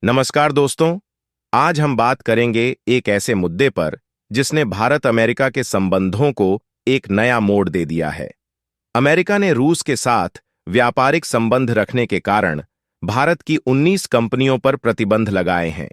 नमस्कार दोस्तों। आज हम बात करेंगे एक ऐसे मुद्दे पर जिसने भारत अमेरिका के संबंधों को एक नया मोड़ दे दिया है। अमेरिका ने रूस के साथ व्यापारिक संबंध रखने के कारण भारत की 19 कंपनियों पर प्रतिबंध लगाए हैं।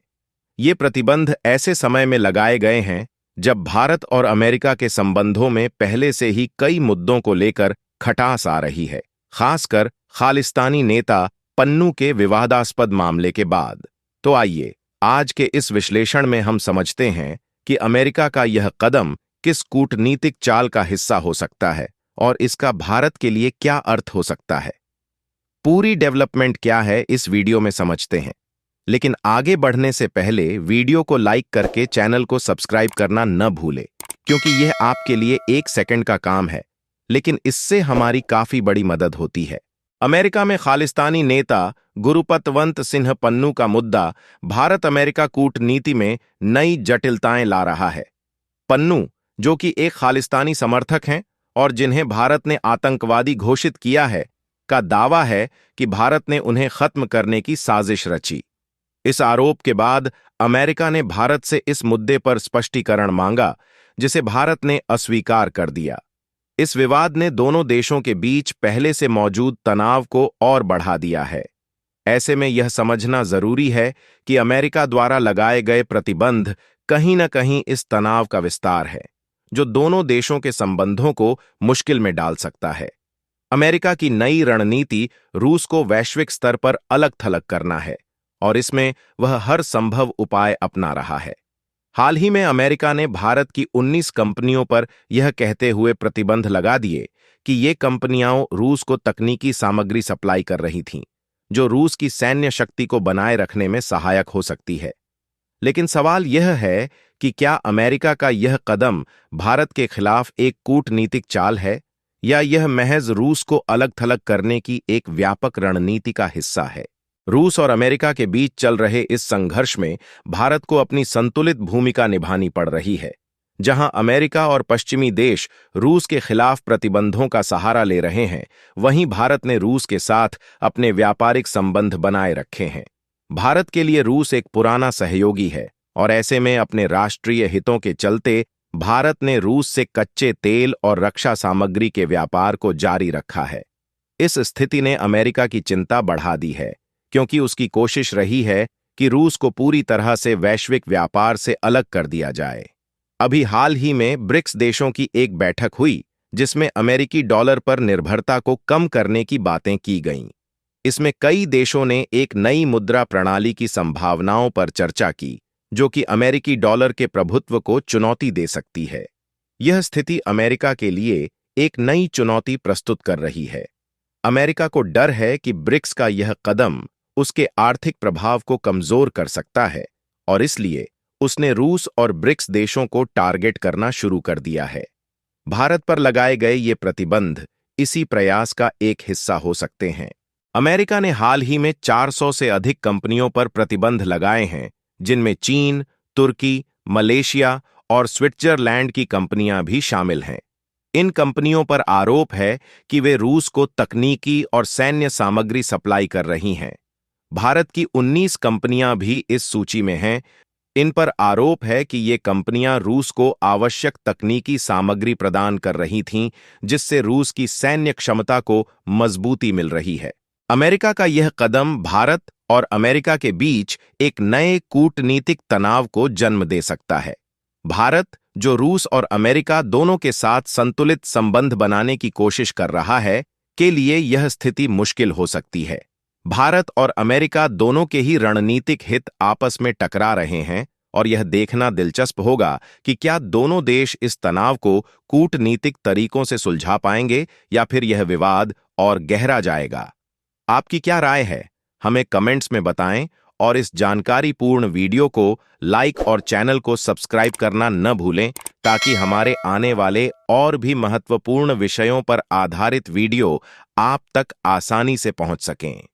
ये प्रतिबंध ऐसे समय में लगाए गए हैं जब भारत और अमेरिका के संबंधों में पहले से ही कई मुद्दों को लेकर खटास आ रही है, खासकर खालिस्तानी नेता पन्नू के विवादास्पद मामले के बाद। तो आइए आज के इस विश्लेषण में हम समझते हैं कि अमेरिका का यह कदम किस कूटनीतिक चाल का हिस्सा हो सकता है और इसका भारत के लिए क्या अर्थ हो सकता है। पूरी डेवलपमेंट क्या है इस वीडियो में समझते हैं, लेकिन आगे बढ़ने से पहले वीडियो को लाइक करके चैनल को सब्सक्राइब करना न भूलें, क्योंकि यह आपके लिए 1 सेकंड का काम है, लेकिन इससे हमारी काफी बड़ी मदद होती है। अमेरिका में खालिस्तानी नेता गुरुपतवंत सिंह पन्नू का मुद्दा भारत अमेरिका कूटनीति में नई जटिलताएं ला रहा है। पन्नू, जो कि एक खालिस्तानी समर्थक हैं और जिन्हें भारत ने आतंकवादी घोषित किया है, का दावा है कि भारत ने उन्हें खत्म करने की साजिश रची। इस आरोप के बाद अमेरिका ने भारत से इस मुद्दे पर स्पष्टीकरण मांगा, जिसे भारत ने अस्वीकार कर दिया। इस विवाद ने दोनों देशों के बीच पहले से मौजूद तनाव को और बढ़ा दिया है। ऐसे में यह समझना जरूरी है कि अमेरिका द्वारा लगाए गए प्रतिबंध कहीं न कहीं इस तनाव का विस्तार है, जो दोनों देशों के संबंधों को मुश्किल में डाल सकता है। अमेरिका की नई रणनीति रूस को वैश्विक स्तर पर अलग-थलग करना है और इसमें वह हर संभव उपाय अपना रहा है। हाल ही में अमेरिका ने भारत की 19 कंपनियों पर यह कहते हुए प्रतिबंध लगा दिए कि ये कंपनियां रूस को तकनीकी सामग्री सप्लाई कर रही थीं, जो रूस की सैन्य शक्ति को बनाए रखने में सहायक हो सकती है। लेकिन सवाल यह है कि क्या अमेरिका का यह कदम भारत के खिलाफ एक कूटनीतिक चाल है, या यह महज रूस को अलग-थलग करने की एक व्यापक रणनीति का हिस्सा है। रूस और अमेरिका के बीच चल रहे इस संघर्ष में भारत को अपनी संतुलित भूमिका निभानी पड़ रही है। जहां अमेरिका और पश्चिमी देश रूस के खिलाफ प्रतिबंधों का सहारा ले रहे हैं, वहीं भारत ने रूस के साथ अपने व्यापारिक संबंध बनाए रखे हैं। भारत के लिए रूस एक पुराना सहयोगी है और ऐसे में अपने राष्ट्रीय हितों के चलते भारत ने रूस से कच्चे तेल और रक्षा सामग्री के व्यापार को जारी रखा है। इस स्थिति ने अमेरिका की चिंता बढ़ा दी है, क्योंकि उसकी कोशिश रही है कि रूस को पूरी तरह से वैश्विक व्यापार से अलग कर दिया जाए। अभी हाल ही में ब्रिक्स देशों की एक बैठक हुई, जिसमें अमेरिकी डॉलर पर निर्भरता को कम करने की बातें की गईं। इसमें कई देशों ने एक नई मुद्रा प्रणाली की संभावनाओं पर चर्चा की, जो कि अमेरिकी डॉलर के प्रभुत्व को चुनौती दे सकती है। यह स्थिति अमेरिका के लिए एक नई चुनौती प्रस्तुत कर रही है। अमेरिका को डर है कि ब्रिक्स का यह कदम उसके आर्थिक प्रभाव को कमजोर कर सकता है और इसलिए उसने रूस और ब्रिक्स देशों को टारगेट करना शुरू कर दिया है। भारत पर लगाए गए ये प्रतिबंध इसी प्रयास का एक हिस्सा हो सकते हैं। अमेरिका ने हाल ही में 400 से अधिक कंपनियों पर प्रतिबंध लगाए हैं, जिनमें चीन, तुर्की, मलेशिया और स्विट्जरलैंड की कंपनियां भी शामिल हैं। इन कंपनियों पर आरोप है कि वे रूस को तकनीकी और सैन्य सामग्री सप्लाई कर रही हैं। भारत की 19 कंपनियां भी इस सूची में हैं। इन पर आरोप है कि ये कंपनियां रूस को आवश्यक तकनीकी सामग्री प्रदान कर रही थीं, जिससे रूस की सैन्य क्षमता को मजबूती मिल रही है। अमेरिका का यह कदम भारत और अमेरिका के बीच एक नए कूटनीतिक तनाव को जन्म दे सकता है। भारत, जो रूस और अमेरिका दोनों के साथ संतुलित संबंध बनाने की कोशिश कर रहा है, के लिए यह स्थिति मुश्किल हो सकती है। भारत और अमेरिका दोनों के ही रणनीतिक हित आपस में टकरा रहे हैं और यह देखना दिलचस्प होगा कि क्या दोनों देश इस तनाव को कूटनीतिक तरीकों से सुलझा पाएंगे या फिर यह विवाद और गहरा जाएगा। आपकी क्या राय है? हमें कमेंट्स में बताएं और इस जानकारीपूर्ण वीडियो को लाइक और चैनल को सब्सक्राइब करना न भूलें, ताकि हमारे आने वाले और भी महत्वपूर्ण विषयों पर आधारित वीडियो आप तक आसानी से पहुंच सकें।